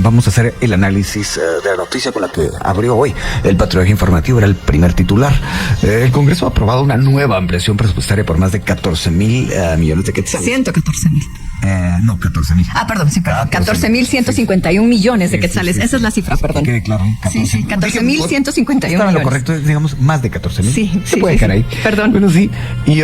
vamos a hacer el análisis de la noticia con la que abrió hoy el patrullaje informativo. Era el primer titular. El Congreso ha aprobado una nueva ampliación presupuestaria por más de 14,000 millones de quetzales. 114,000. No, 14,000. Perdón, sí, perdón. 14,151 millones de quetzales. Sí. Esa es la cifra, perdón. Que claro. 14,151 millones. Lo correcto es, digamos, más de 14,000. Sí, se puede dejar ahí. Perdón. Bueno, sí. Y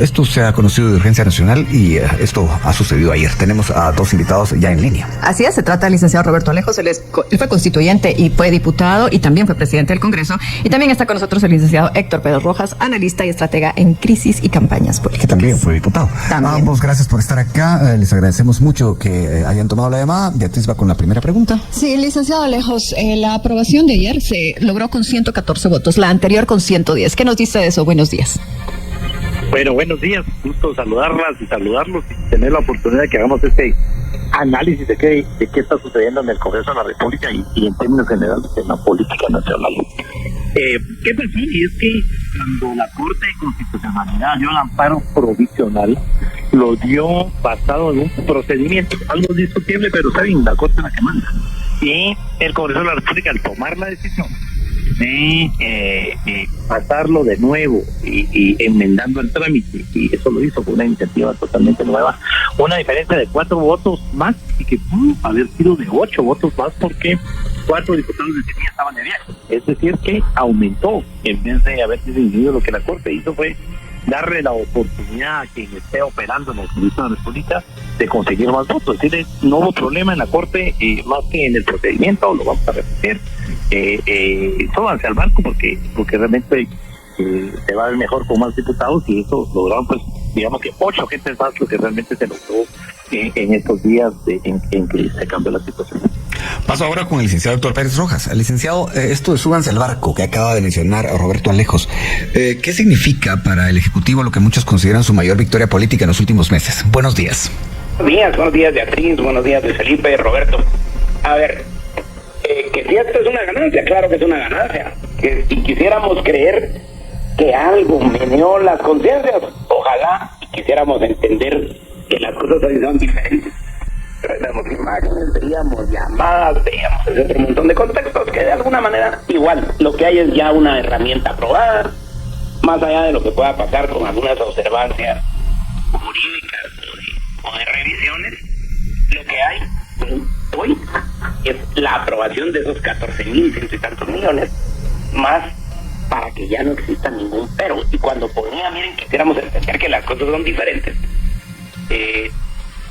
esto se ha conocido de urgencia nacional y esto ha sucedido ayer. Tenemos a dos invitados ya en línea. Así es, se trata del licenciado Roberto Alejos. Él fue constituyente y fue diputado y también fue presidente del Congreso. Y también está con nosotros el licenciado Héctor Pedro Rojas, analista y estratega en crisis y campañas políticas. Que también fue diputado. Ambos, gracias por estar acá. Les agradecemos mucho que hayan tomado la llamada. Beatriz va con la primera pregunta. Sí, licenciado Alejos, la aprobación de ayer se logró con 114 votos, la anterior con 110. ¿Qué nos dice de eso? Buenos días. Bueno, buenos días. Gusto saludarlas y saludarlos y tener la oportunidad de que hagamos este análisis de qué está sucediendo en el Congreso de la República y en términos generales en la política nacional. ¿Qué pasó? Y es que cuando la Corte de Constitucionalidad dio el amparo provisional, lo dio basado en un procedimiento, algo discutible, pero saben, la Corte es la que manda. Y el Congreso de la República, al tomar la decisión de pasarlo de nuevo y enmendando el trámite, y eso lo hizo con una iniciativa totalmente nueva, una diferencia de 4 votos más, y que pudo haber sido de 8 votos más porque 4 diputados de Semilla estaban de viaje. Es decir, que aumentó, en vez de haber disminuido. Lo que la Corte hizo fue darle la oportunidad a quien esté operando en el Congreso de la República de conseguir más votos. Es decir, no hubo problema en la Corte, más que en el procedimiento. Lo vamos a repetir. Súbanse al barco porque realmente se va a ver mejor con más diputados, y eso lograron, pues, digamos que 8 gentes más, lo que realmente se logró en estos días en que se cambió la situación. Paso ahora con el licenciado Héctor Pérez Rojas. Licenciado, esto de súbanse al barco que acaba de mencionar Roberto Alejos, ¿qué significa para el Ejecutivo lo que muchos consideran su mayor victoria política en los últimos meses? Buenos días. Buenos días Beatriz, buenos días Luis Felipe, Roberto. A ver, que si esto es una ganancia, claro que es una ganancia. Que si quisiéramos creer que algo meneó las conciencias, ojalá quisiéramos entender que las cosas hoy son diferentes. Veíamos imágenes, veíamos llamadas, veíamos otro montón de contextos que de alguna manera igual lo que hay es ya una herramienta aprobada, más allá de lo que pueda pasar con algunas observancias jurídicas o de revisiones. Lo que hay hoy es la aprobación de esos 14,100 y tantos millones más, para que ya no exista ningún pero. Y cuando ponía, miren, quisiéramos entender que las cosas son diferentes,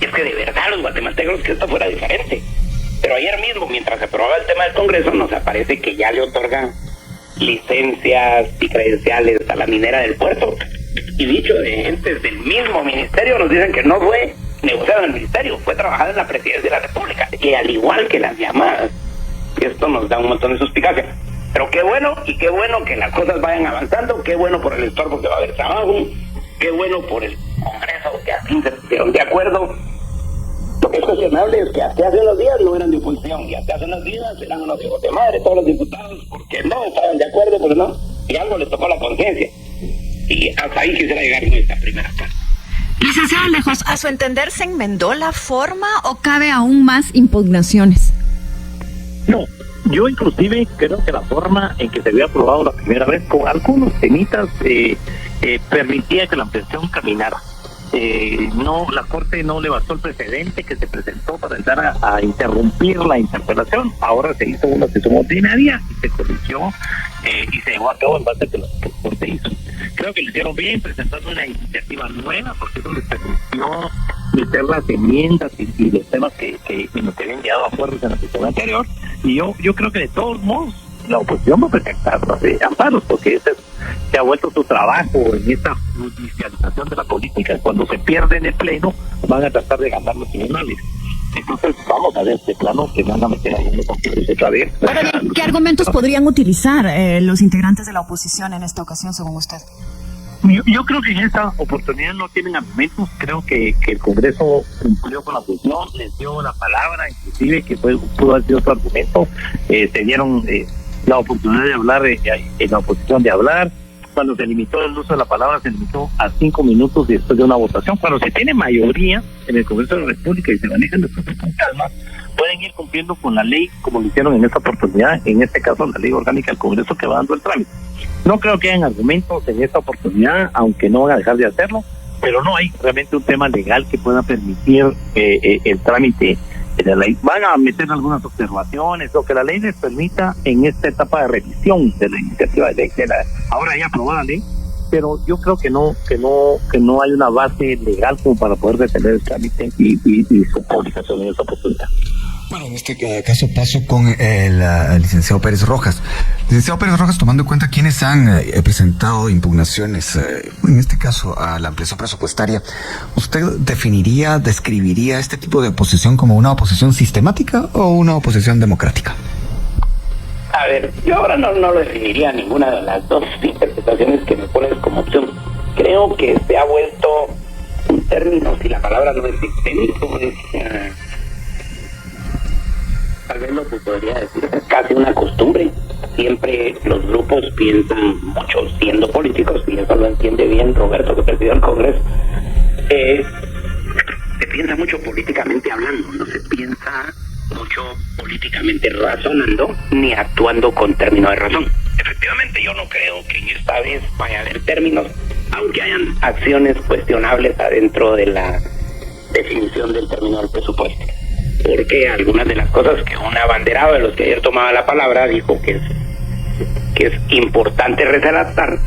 es que de verdad los guatemaltecos que esto fuera diferente. Pero ayer mismo, mientras se aprobaba el tema del Congreso, nos aparece que ya le otorgan licencias y credenciales a la minera del puerto. Y dicho de entes del mismo ministerio, nos dicen que no fue negociado en el ministerio, fue trabajado en la Presidencia de la República. Y al igual que las llamadas, esto nos da un montón de suspicacia. Pero qué bueno, y qué bueno que las cosas vayan avanzando, qué bueno por el sector porque va a haber trabajo, qué bueno por el Congreso que al fin se pusieron de acuerdo. Lo que es cuestionable es que hasta hace unos días no eran de oposición, y hasta hace unos días eran unos hijos de madre todos los diputados porque no estaban de acuerdo, pero no, y algo les tocó la conciencia. Y hasta ahí quisiera llegar en esta primera parte. Licenciado Alejos, ¿a su entender se enmendó la forma o cabe aún más impugnaciones? No, yo inclusive creo que la forma en que se había aprobado la primera vez, con algunos temitas, permitía que la ampliación caminara. No, la Corte no le bastó el precedente que se presentó para entrar a interrumpir la interpelación. Ahora se hizo una sesión ordinaria y se corrigió y se llevó a cabo en base a que la Corte hizo. Creo que lo hicieron bien presentando una iniciativa nueva, porque eso les permitió meter las enmiendas y los temas que nos habían quedado acuerdos en la sesión anterior. Y yo creo que de todos modos la oposición va a presentar amparos, porque ese se ha vuelto su trabajo en esta judicialización de la política. Cuando se pierde en el pleno, van a tratar de ganar los tribunales. Entonces vamos a ver este plano que van a meter ahí en los concursos otra vez. Ahora bien, ¿qué argumentos podrían utilizar los integrantes de la oposición en esta ocasión, según usted? Yo creo que en esta oportunidad no tienen argumentos. Creo que el Congreso cumplió con la función, les dio la palabra, inclusive que pudo haber sido otro argumento. Se dieron la oportunidad de hablar, en la oposición de hablar. cuando se limitó el uso de la palabra, se limitó a 5 minutos después de una votación. Cuando se tiene mayoría en el Congreso de la República y se manejan las cosas con calma, pueden ir cumpliendo con la ley como lo hicieron en esta oportunidad, en este caso la ley orgánica del Congreso que va dando el trámite. No creo que hayan argumentos en esta oportunidad, aunque no van a dejar de hacerlo, pero no hay realmente un tema legal que pueda permitir el trámite de la ley. Van a meter algunas observaciones, lo que la ley les permita en esta etapa de revisión de la iniciativa de ley, de la ahora ya aprobada ley, pero yo creo que no hay una base legal como para poder detener el trámite y su publicación en esta oportunidad. Bueno, en este caso paso con el licenciado Pérez Rojas. Licenciado Pérez Rojas, tomando en cuenta quienes han presentado impugnaciones, en este caso a la ampliación presupuestaria, ¿usted describiría este tipo de oposición como una oposición sistemática o una oposición democrática? A ver, yo ahora no lo definiría ninguna de las dos interpretaciones que me pones como opción. Creo que se ha vuelto un término, si la palabra no es sistémico, es tal vez lo que podría decir es casi una costumbre. Siempre los grupos piensan mucho, siendo políticos, y eso lo entiende bien Roberto, que presidió el Congreso, se piensa mucho políticamente hablando, no se piensa mucho políticamente razonando ni actuando con término de razón. Efectivamente, yo no creo que en esta vez vaya a haber términos, aunque hayan acciones cuestionables adentro de la definición del término del presupuesto. Porque algunas de las cosas que un abanderado de los que ayer tomaba la palabra dijo que es importante resaltar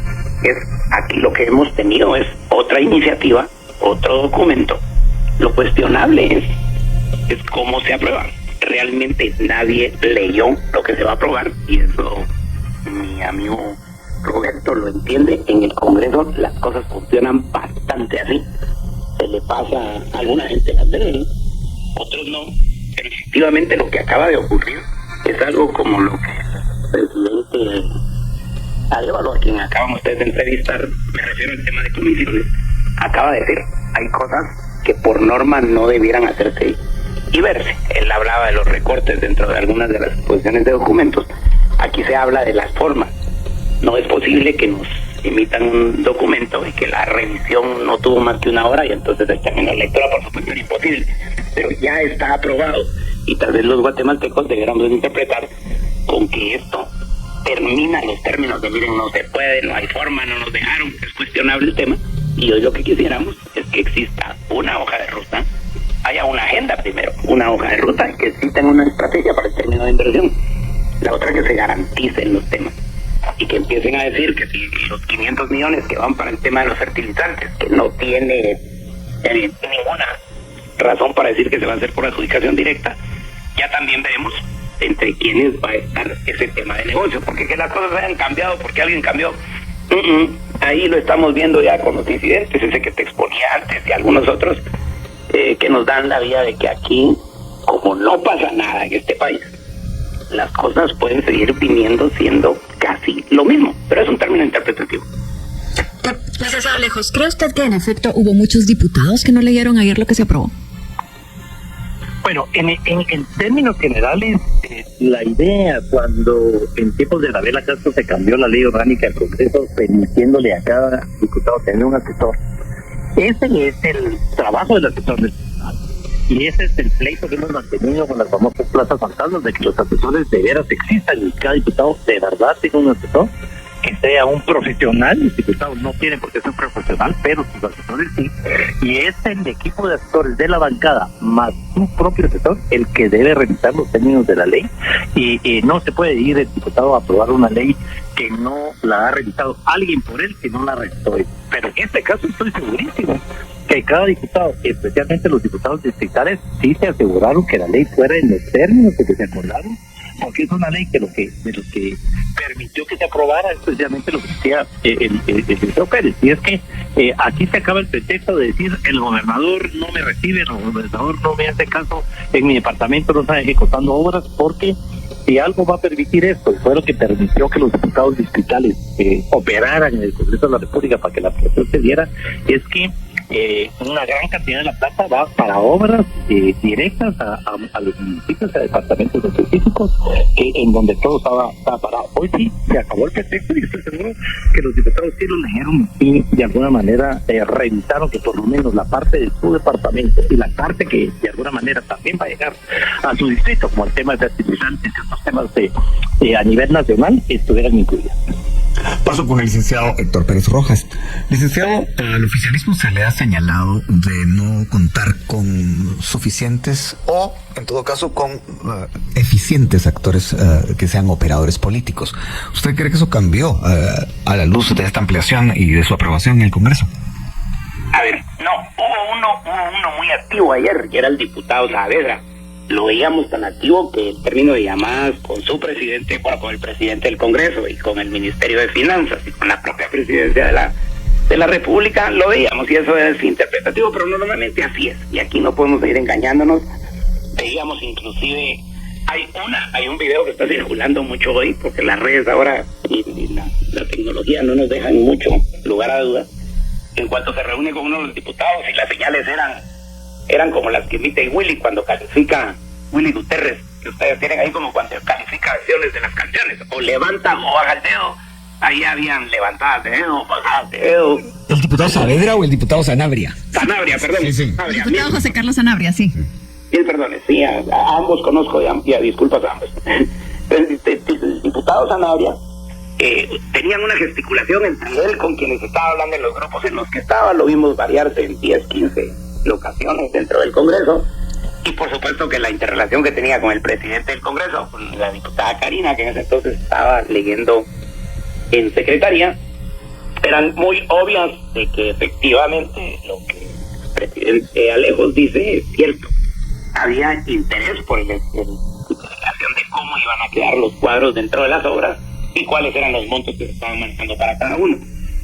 es aquí lo que hemos tenido es otra iniciativa, otro documento. Lo cuestionable es cómo se aprueba. Realmente nadie leyó lo que se va a aprobar y eso mi amigo Roberto lo entiende. En el Congreso las cosas funcionan bastante así. Se le pasa a alguna gente las ley, otros no. Pero efectivamente lo que acaba de ocurrir es algo como lo que el presidente Arevalo, a quien acaban ustedes de entrevistar, me refiero al tema de comisiones, acaba de decir, hay cosas que por norma no debieran hacerse y verse. Él hablaba de los recortes dentro de algunas de las exposiciones de documentos. Aquí se habla de las formas. No es posible que nos emitan un documento y que la revisión no tuvo más que 1 hora y entonces el término de lectura, por supuesto, es imposible. Pero ya está aprobado y tal vez los guatemaltecos debiéramos interpretar con que esto termina los términos de miren, no se puede, no hay forma, no nos dejaron, es cuestionable el tema. Y hoy lo que quisiéramos es que exista una hoja de ruta, haya una agenda primero, una hoja de ruta, que exista una estrategia para el término de inversión. La otra, que se garanticen los temas y que empiecen a decir que si los 500 millones que van para el tema de los fertilizantes, que no tiene ninguna razón para decir que se va a hacer por adjudicación directa, ya también veremos entre quiénes va a estar ese tema de negocio, porque que las cosas hayan cambiado porque alguien cambió, ahí lo estamos viendo ya con los incidentes, ese que te exponía antes y algunos otros que nos dan la vía de que aquí, como no pasa nada en este país, las cosas pueden seguir viniendo siendo casi lo mismo, pero es un término interpretativo. Gracias, Alejos. ¿Cree usted que en efecto hubo muchos diputados que no leyeron ayer lo que se aprobó? Bueno, en términos generales, la idea cuando en tiempos de Isabela Castro se cambió la ley orgánica del Congreso, permitiéndole a cada diputado tener un asesor, ese es el trabajo del asesor del Estado. Y ese es el pleito que hemos mantenido con las famosas plazas fantasmas, de que los asesores de veras existan y cada diputado de verdad tenga un asesor que sea un profesional. Los diputados no tienen por qué ser profesional, pero sus asesores sí. Y es el equipo de asesores de la bancada más su propio asesor el que debe revisar los términos de la ley. Y no se puede ir el diputado a aprobar una ley que no la ha revisado alguien por él, que no la revisó él. Pero en este caso estoy segurísimo que cada diputado, especialmente los diputados distritales, sí se aseguraron que la ley fuera en los términos que se acordaron, porque es una ley que lo que permitió que se aprobara, especialmente lo que decía el ministro Pérez, y es que aquí se acaba el pretexto de decir el gobernador no me recibe, el gobernador no me hace caso, en mi departamento no está ejecutando obras, porque si algo va a permitir esto, y fue lo que permitió que los diputados distritales operaran en el Congreso de la República para que la presión se diera, es que una gran cantidad de la plata va para obras directas a los municipios, a departamentos específicos, en donde todo estaba parado. Hoy sí se acabó el pretexto y estoy seguro que los diputados sí lo leyeron y de alguna manera revisaron que por lo menos la parte de su departamento y la parte que de alguna manera también va a llegar a su distrito, como el tema de fertilizantes y otros temas a nivel nacional, estuvieran incluidas. Paso con el licenciado Héctor Pérez Rojas. Licenciado, al oficialismo se le ha señalado de no contar con suficientes o, en todo caso, con eficientes actores que sean operadores políticos. ¿Usted cree que eso cambió a la luz de esta ampliación y de su aprobación en el Congreso? A ver, no, hubo uno muy activo ayer, que era el diputado Saavedra. Lo veíamos tan activo que el término de llamadas con su presidente, bueno, con el presidente del Congreso y con el Ministerio de Finanzas y con la propia presidencia de la República, lo veíamos y eso es interpretativo, pero normalmente así es. Y aquí no podemos seguir engañándonos. Veíamos inclusive, hay un video que está circulando mucho hoy, porque las redes ahora y la tecnología no nos dejan mucho lugar a dudas. En cuanto se reúne con uno de los diputados y las señales eran como las que emite Willy cuando califica Willy Guterres, que ustedes tienen ahí como cuando califica versiones de las canciones, o levanta o baja el dedo. Ahí habían levantadas de dedo, bajadas de dedo. ¿El diputado Saavedra o el diputado Sanabria? Sanabria, perdón. Sí. Sanabria. El diputado José Carlos Sanabria, sí. Mil perdones, sí, a ambos conozco, ya disculpas a ambos. El diputado Sanabria tenían una gesticulación entre él con quienes estaba hablando en los grupos en los que estaba, lo vimos variarse en 10, 15 ocasiones dentro del Congreso, y por supuesto que la interrelación que tenía con el presidente del Congreso, con la diputada Karina, que en ese entonces estaba leyendo en secretaría, eran muy obvias de que efectivamente lo que el presidente Alejos dice es cierto. Había interés por la explicación de cómo iban a quedar los cuadros dentro de las obras y cuáles eran los montos que se estaban manejando para cada uno.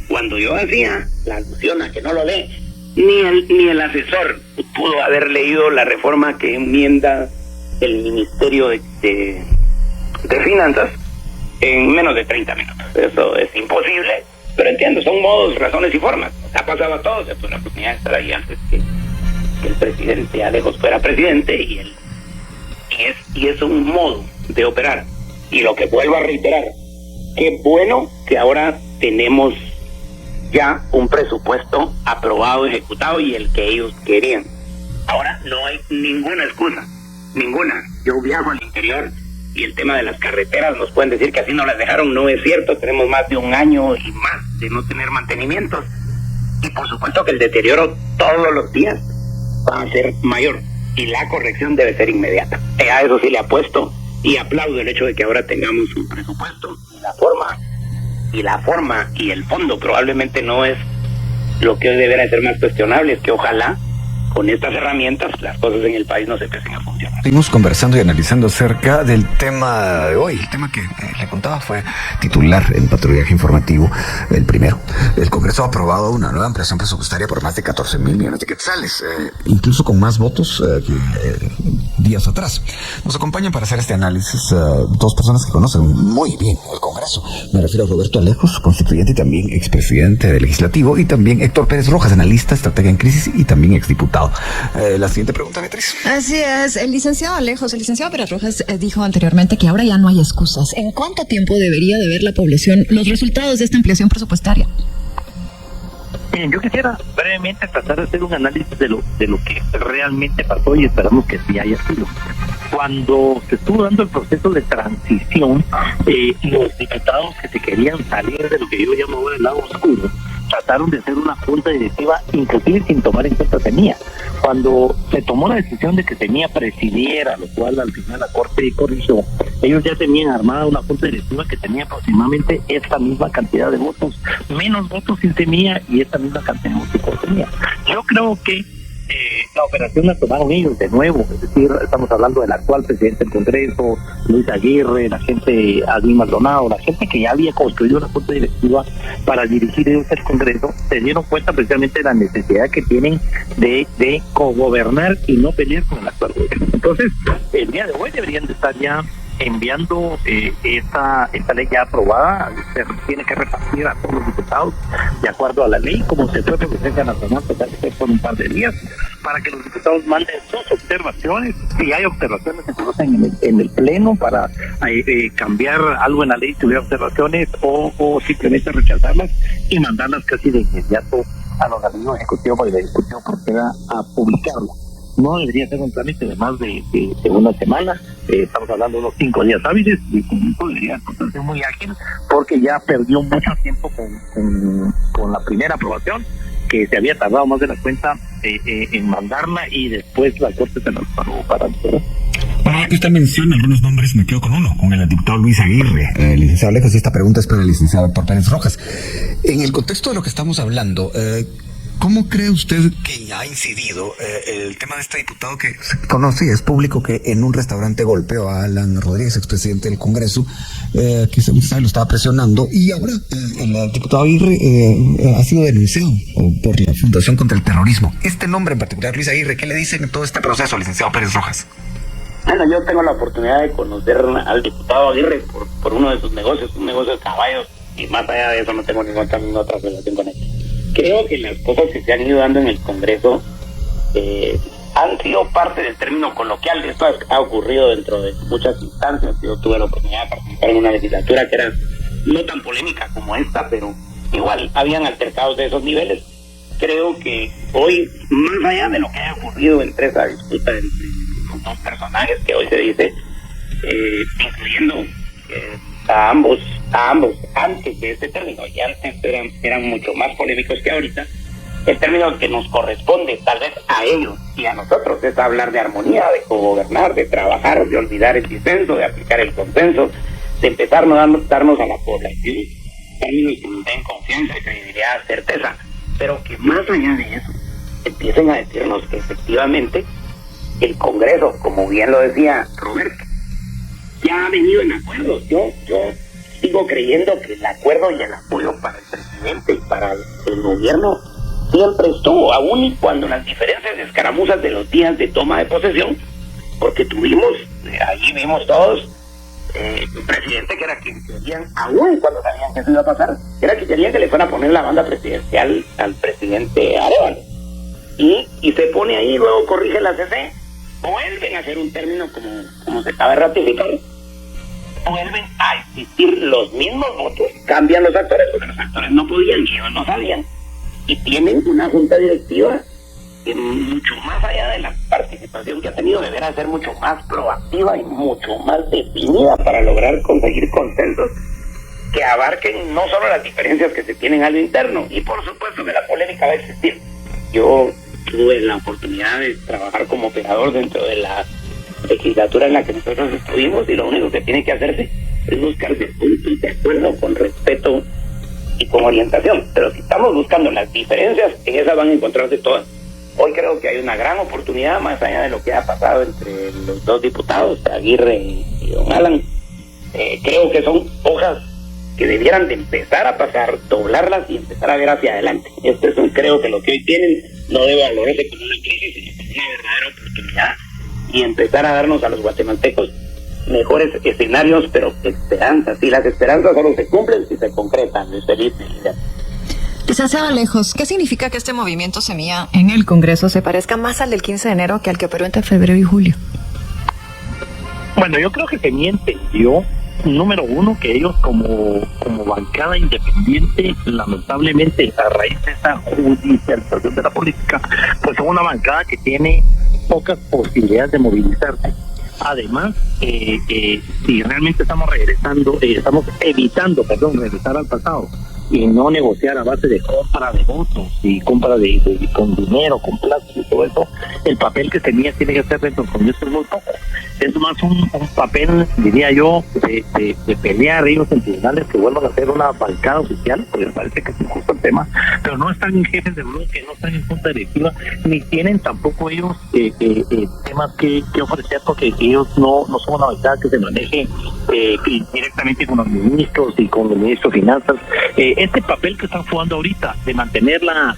Cuando yo hacía la alusión a que no lo lee, ni el asesor pudo haber leído la reforma que enmienda el Ministerio de Finanzas en menos de 30 minutos. Eso es imposible, pero entiendo, son modos, razones y formas. Ha pasado a todos, esto es la oportunidad de estar ahí antes que el presidente Alejos fuera presidente y es un modo de operar. Y lo que vuelvo a reiterar, qué bueno que ahora tenemos ya un presupuesto aprobado, ejecutado y el que ellos querían. Ahora no hay ninguna excusa, ninguna. Yo viajo al interior y el tema de las carreteras, nos pueden decir que así no las dejaron, no es cierto. Tenemos más de un año y más de no tener mantenimientos y por supuesto que el deterioro todos los días va a ser mayor y la corrección debe ser inmediata. A eso sí le apuesto y aplaudo el hecho de que ahora tengamos un presupuesto y la forma y el fondo probablemente no es lo que hoy debería ser más cuestionable, es que ojalá con estas herramientas las cosas en el país no se empiecen a funcionar. Seguimos conversando y analizando acerca del tema de hoy. El tema que le contaba fue titular en Patrullaje Informativo, el primero. El Congreso ha aprobado una nueva ampliación presupuestaria por más de 14,000 millones de quetzales, incluso con más votos que días atrás. Nos acompañan para hacer este análisis dos personas que conocen muy bien el Congreso. Me refiero a Roberto Alejos, constituyente y también expresidente del Legislativo, y también Héctor Pérez Rojas, analista, estratega en crisis y también exdiputado. La siguiente pregunta, Beatriz. Así es, el licenciado Pérez Rojas dijo anteriormente que ahora ya no hay excusas. ¿En cuánto tiempo debería de ver la población los resultados de esta ampliación presupuestaria? Bien, yo quisiera brevemente tratar de hacer un análisis de lo que realmente pasó y esperamos que sí haya sido. Cuando se estuvo dando el proceso de transición, los diputados que se querían salir de lo que yo llamo el lado oscuro, trataron de hacer una junta directiva, inclusive sin tomar en cuenta Semilla. Cuando se tomó la decisión de que Semilla presidiera, lo cual al final la Corte corrigió, ellos ya tenían armada una junta directiva que tenía aproximadamente esta misma cantidad de votos, menos votos sin Semilla y esta misma cantidad de votos con Semilla. Yo creo que la operación la tomaron ellos de nuevo, es decir, estamos hablando del actual presidente del Congreso, Luis Aguirre, la gente Adín Maldonado, la gente que ya había construido una junta directiva para dirigir ellos el Congreso, se dieron cuenta precisamente de la necesidad que tienen de cogobernar y no pelear con el actual gobierno. Entonces, el día de hoy deberían de estar ya enviando esta ley ya aprobada. Se tiene que repartir a todos los diputados de acuerdo a la ley, como se fue por Presidencia Nacional, por un par de días, para que los diputados manden sus observaciones. Si hay observaciones, se conocen en el Pleno para cambiar algo en la ley si hubiera observaciones, o simplemente rechazarlas y mandarlas casi de inmediato al organismo ejecutivo para que el ejecutivo proceda a publicarlo. No debería ser un trámite de más de una semana. Estamos hablando de unos 5 días hábiles, y podría ser muy ágil, porque ya perdió mucho tiempo con la primera aprobación, que se había tardado más de la cuenta en mandarla, y después la Corte se nos pagó para hacerlo. Bueno, ya que usted menciona algunos nombres, me quedo con uno, con el diputado Luis Aguirre. Licenciado Alejos, y esta pregunta es para el licenciado Héctor Pérez Rojas. En el contexto de lo que estamos hablando, ¿cómo cree usted que ha incidido el tema de este diputado que se conoce y es público, que en un restaurante golpeó a Alan Rodríguez, expresidente del Congreso, que según sabe lo estaba presionando, y ahora el diputado Aguirre ha sido denunciado por la Fundación contra el Terrorismo? Este nombre en particular, Luis Aguirre, ¿qué le dicen en todo este proceso, licenciado Pérez Rojas? Bueno, yo tengo la oportunidad de conocer al diputado Aguirre por uno de sus negocios, un negocio de caballos, y más allá de eso no tengo ninguna otra relación con él. Creo que las cosas que se han ido dando en el Congreso han sido parte del término coloquial. Esto ha ocurrido dentro de muchas instancias. Yo tuve la oportunidad de participar en una legislatura que era no tan polémica como esta, pero igual habían altercados de esos niveles. Creo que hoy, más allá de lo que haya ocurrido entre esa disputa entre los dos personajes que hoy se dice, incluyendo a ambos antes de este término, y antes eran mucho más polémicos que ahorita, el término que nos corresponde tal vez a ellos y a nosotros es hablar de armonía, de cogobernar, de trabajar, de olvidar el disenso, de aplicar el consenso, de empezar a darnos a la población términos que nos den confianza, credibilidad, certeza, pero que más allá de eso empiecen a decirnos que efectivamente el Congreso, como bien lo decía Roberto, ya ha venido en acuerdos. Yo sigo creyendo que el acuerdo y el apoyo para el presidente y para el gobierno siempre estuvo, aún y cuando las diferencias de escaramuzas de los días de toma de posesión, porque tuvimos, allí vimos todos, un presidente que era quien querían, aún cuando sabían que eso iba a pasar, era quien querían que le fueran a poner la banda presidencial al presidente Arevalo. Y se pone ahí, luego corrige la CC, vuelven a hacer un término como se acaba de ratificar, vuelven a existir los mismos votos, cambian los actores, porque los actores no podían y ellos no sabían, y tienen una junta directiva que mucho más allá de la participación que ha tenido, deberá ser mucho más proactiva y mucho más definida para lograr conseguir consensos que abarquen no solo las diferencias que se tienen a lo interno, y por supuesto que la polémica va a existir. Yo tuve la oportunidad de trabajar como operador dentro de la legislatura en la que nosotros estuvimos, y lo único que tiene que hacerse es buscarse puntos de acuerdo con respeto y con orientación, pero si estamos buscando las diferencias, en esas van a encontrarse todas. Hoy creo que hay una gran oportunidad, más allá de lo que ha pasado entre los dos diputados, Aguirre y don Alan. Creo que son hojas que debieran de empezar a pasar, doblarlas y empezar a ver hacia adelante. Creo que lo que hoy tienen no debe valorarse como una crisis, sino como una verdadera oportunidad, y empezar a darnos a los guatemaltecos mejores escenarios, pero esperanzas. Y las esperanzas solo se cumplen si se concretan. Licenciado Alejos, ¿qué significa que este movimiento Semilla en el Congreso se parezca más al del 15 de enero que al que operó entre febrero y julio? Bueno, yo creo que Semilla entendió, número uno, que ellos como bancada independiente, lamentablemente a raíz de esa judicialización de la política, pues son una bancada que tiene pocas posibilidades de movilizarse. Además, si realmente estamos evitando regresar al pasado y no negociar a base de compra de votos y compra con dinero, con plazos y todo eso, el papel que tenía tiene que ser dentro del Congreso es muy poco. Es más un papel, diría yo, de pelear ellos en tribunales que vuelvan a ser una bancada oficial, porque me parece que es injusto el tema, pero no están en jefes de bloque, no están en junta directiva, ni tienen tampoco ellos temas que ofrecer, porque ellos no son una bancada que se maneje directamente con los ministros y con el ministro de Finanzas. Este papel que están jugando ahorita de mantener la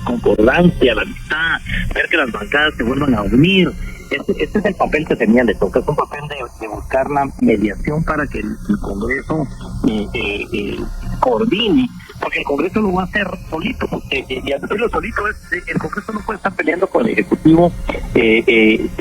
concordancia, la amistad, ver que las bancadas se vuelvan a unir, Este es el papel que tenía, le toca, es un papel de buscar la mediación para que el Congreso coordine, porque el Congreso lo va a hacer solito, y al decirlo solito, el Congreso no puede estar peleando con el Ejecutivo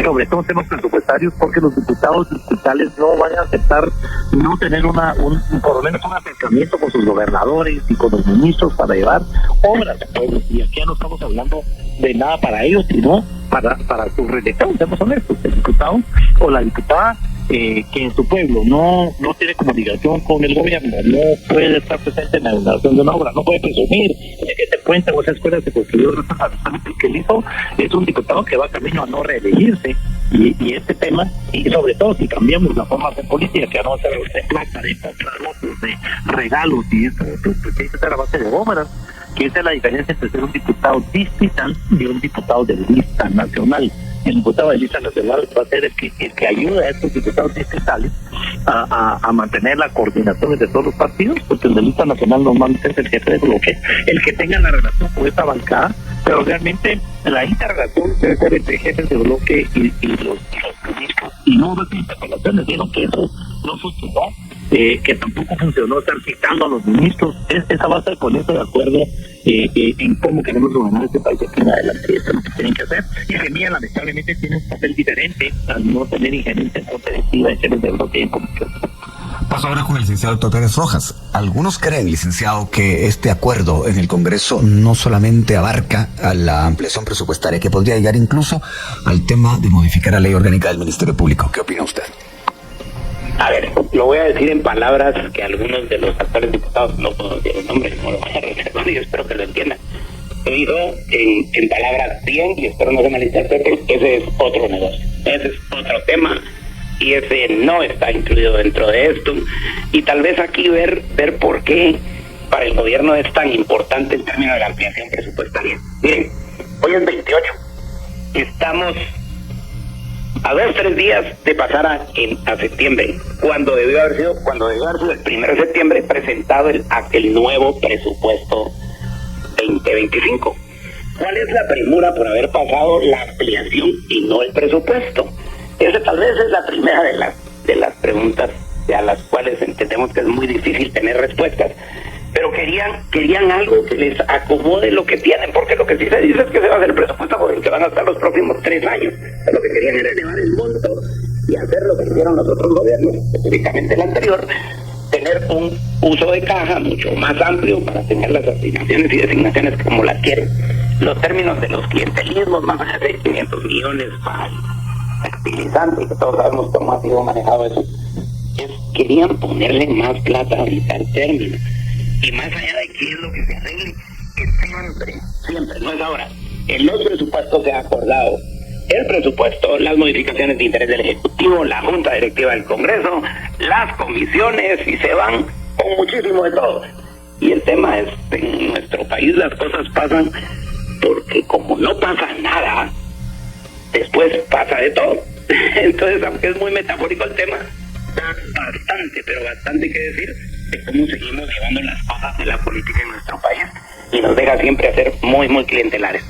sobre todo temas presupuestarios, porque los diputados distritales no van a aceptar no tener por lo menos un acercamiento con sus gobernadores y con los ministros para llevar obras al pueblo, y aquí ya no estamos hablando de nada para ellos, sino para su reelección, seamos honestos. El diputado o la diputada que en su pueblo no tiene comunicación con el gobierno, no puede estar presente en la inauguración de una obra, no puede presumir de que este puente o esa escuela se construyó gracias a que él hizo, es un diputado que va camino a no reelegirse, y este tema, y sobre todo si cambiamos la forma de política, que no va a ser de plata, de comprar votos, de regalos, y esto pues tiene que ser a base de obras, que esa es la diferencia entre ser un diputado distrital y un diputado de lista nacional. El diputado de lista nacional va a ser el que ayuda a estos diputados distritales a mantener la coordinación entre todos los partidos, porque el de lista nacional normalmente es el jefe de bloque, el que tenga la relación con esta bancada, pero realmente la interrelación debe ser entre jefes de bloque y los ministros, y no las interpelaciones, dijeron que eso no funcionó, que tampoco funcionó estar citando a los ministros. Esa va a ser ponerse de acuerdo en cómo queremos gobernar este país aquí en adelante. Eso es lo que tienen que hacer, y Semilla lamentablemente tiene un papel diferente al no tener injerencia competitiva en jefes de bloque y en comisión. Paso ahora con el licenciado Héctor Pérez Rojas. Algunos creen, licenciado, que este acuerdo en el Congreso no solamente abarca a la ampliación presupuestaria, que podría llegar incluso al tema de modificar la ley orgánica del Ministerio Público. ¿Qué opina usted? A ver, lo voy a decir en palabras que algunos de los actuales diputados, no puedo decir el nombre, no lo voy a reservar, y espero que lo entiendan. Lo digo en palabras bien, y espero no se malinterpreten, ese es otro negocio, ese es otro tema, y ese no está incluido dentro de esto, y tal vez aquí ver por qué para el gobierno es tan importante en términos de la ampliación presupuestaria. Miren, hoy es 28, estamos a 2-3 días de pasar a septiembre, cuando debió haber sido el 1 de septiembre presentado el nuevo presupuesto 2025. ¿Cuál es la premura por haber pasado la ampliación y no el presupuesto? Esa tal vez es la primera de las preguntas a las cuales entendemos que es muy difícil tener respuestas, pero querían algo que les acomode lo que tienen, porque lo que sí se dice es que se va a hacer el presupuesto por el que van a estar los próximos 3 años. Lo que querían era elevar el monto y hacer lo que hicieron los otros gobiernos, específicamente el anterior, tener un uso de caja mucho más amplio para tener las asignaciones y designaciones como las quieren. Los términos de los clientelismos, más allá de 500 millones para el fertilizante, que todos sabemos cómo ha sido manejado eso, querían ponerle más plata ahorita al término. Y más allá de qué es lo que se arregle, que siempre, no es ahora, en los presupuestos se ha acordado el presupuesto, las modificaciones de interés del Ejecutivo, la Junta Directiva del Congreso, las comisiones, y se van con muchísimo de todo. Y el tema es, en nuestro país las cosas pasan porque como no pasa nada, después pasa de todo. Entonces, aunque es muy metafórico el tema, da bastante que decir de cómo seguimos llevando las cosas de la política en nuestro país, y nos deja siempre a ser muy, muy clientelares.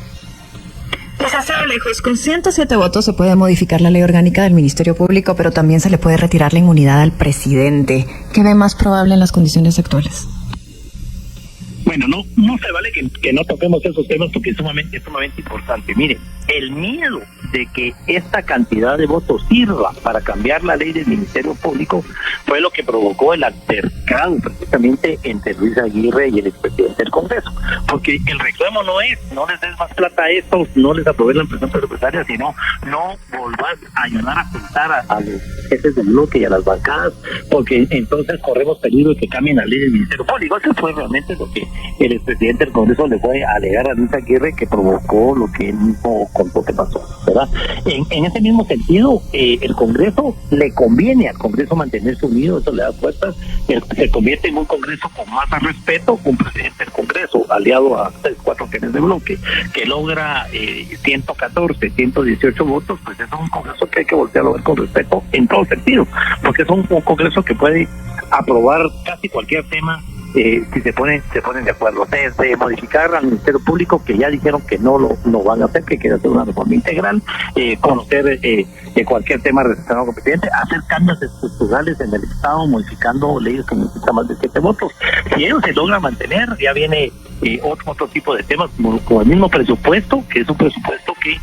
Licenciado Lejos, con 107 votos se puede modificar la ley orgánica del Ministerio Público, pero también se le puede retirar la inmunidad al presidente. ¿Qué ve más probable en las condiciones actuales? Bueno, no se vale que no toquemos esos temas, porque es sumamente importante. Miren, el miedo de que esta cantidad de votos sirva para cambiar la ley del Ministerio Público fue lo que provocó el altercado precisamente entre Luis Aguirre y el expresidente del Congreso, porque el reclamo no les des más plata a estos, no les aprobes la ampliación presupuestaria, sino no volvás a ayudar a juntar a los jefes del bloque y a las bancadas, porque entonces corremos peligro de que cambien la ley del Ministerio Público. Eso fue realmente lo que el expresidente del Congreso le fue a alegar a Luis Aguirre, que provocó lo que él mismo contó que pasó, ¿verdad? En ese mismo sentido, el Congreso, le conviene al Congreso mantenerse unido, eso le da fuerzas, se convierte en un Congreso con más respeto, un presidente del Congreso aliado a 3-4 jefes de bloque, que logra 114, 118 votos, pues es un Congreso que hay que voltearlo a ver con respeto en todo sentido, porque es un Congreso que puede aprobar casi cualquier tema si se ponen de acuerdo. Desde modificar al Ministerio Público, que ya dijeron que no lo van a hacer, que quieren hacer una reforma integral, conocer cualquier tema relacionado con el presidente, hacer cambios estructurales en el Estado, modificando leyes que necesitan más de 7 votos. Si ellos se logran mantener, ya viene otro tipo de temas, como el mismo presupuesto, que es un presupuesto que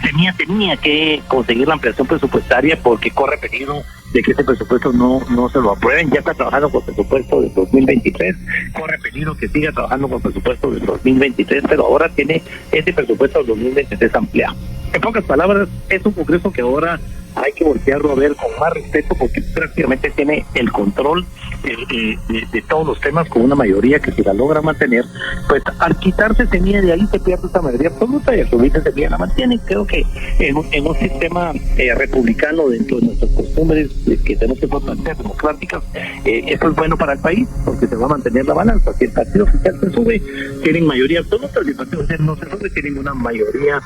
tenía que conseguir la ampliación presupuestaria, porque corre peligro de que ese presupuesto no se lo aprueben. Ya está trabajando con el presupuesto del 2023, corre peligro que siga trabajando con el presupuesto del 2023, pero ahora tiene ese presupuesto del 2023 ampliado. En pocas palabras, es un Congreso que ahora hay que voltearlo a ver con más respeto, porque prácticamente tiene el control de todos los temas, con una mayoría que si la logra mantener, pues al quitarse Semilla de ahí se pierde esa mayoría absoluta, y al subirse Semilla la mantiene. Creo que en un sistema republicano, dentro de nuestras costumbres que tenemos que fortalecer democráticas, esto es bueno para el país, porque se va a mantener la balanza. Si el partido oficial se sube, tienen mayoría absoluta; si el partido oficial no se sube, tienen una mayoría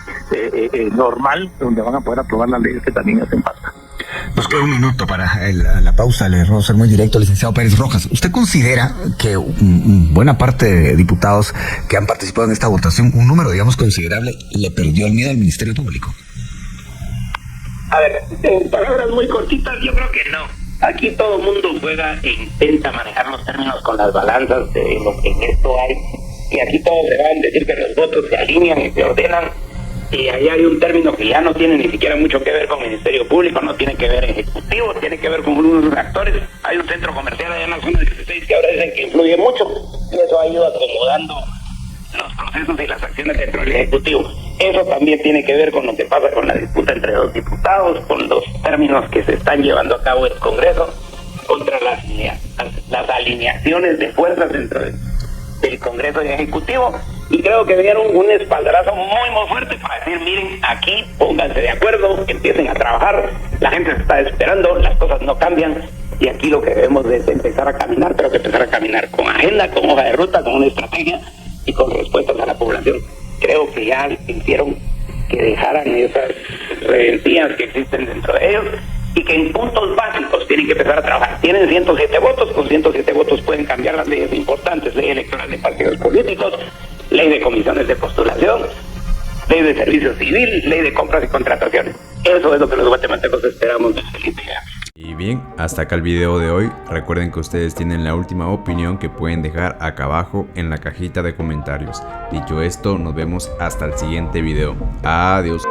normal, donde van a poder aprobar las leyes que también hacen falta. Nos queda un minuto para la pausa. Le vamos a ser muy directo, licenciado Pérez Rojas. ¿Usted considera que buena parte de diputados que han participado en esta votación, un número, digamos, considerable, le perdió el miedo al Ministerio Público? A ver, en palabras muy cortitas, yo creo que no. Aquí todo el mundo juega e intenta manejar los términos con las balanzas de lo que en esto hay. Y aquí todos se van a decir que los votos se alinean y se ordenan. Y ahí hay un término que ya no tiene ni siquiera mucho que ver con Ministerio Público, no tiene que ver Ejecutivo, tiene que ver con unos actores. Hay un centro comercial allá en la zona 16 que ahora dicen que influye mucho, y eso ha ido acomodando los procesos y las acciones dentro del Ejecutivo. Eso también tiene que ver con lo que pasa con la disputa entre los diputados, con los términos que se están llevando a cabo en el Congreso, contra las alineaciones de fuerzas dentro del Congreso y Ejecutivo. Y creo que dieron un espaldarazo muy fuerte para decir: miren, aquí pónganse de acuerdo, empiecen a trabajar, la gente se está esperando, las cosas no cambian, y aquí lo que debemos es empezar a caminar, pero que empezar a caminar con agenda, con hoja de ruta, con una estrategia y con respuestas a la población. Creo que ya hicieron que dejaran esas redentías que existen dentro de ellos, y que en puntos básicos tienen que empezar a trabajar. Tienen 107 votos, con 107 votos pueden cambiar las leyes importantes: ley electoral de partidos políticos, ley de comisiones de postulación, ley de servicio civil, ley de compras y contrataciones. Eso es lo que los guatemaltecos esperamos de Felipe. Y bien, hasta acá el video de hoy. Recuerden que ustedes tienen la última opinión, que pueden dejar acá abajo en la cajita de comentarios. Dicho esto, nos vemos hasta el siguiente video. Adiós.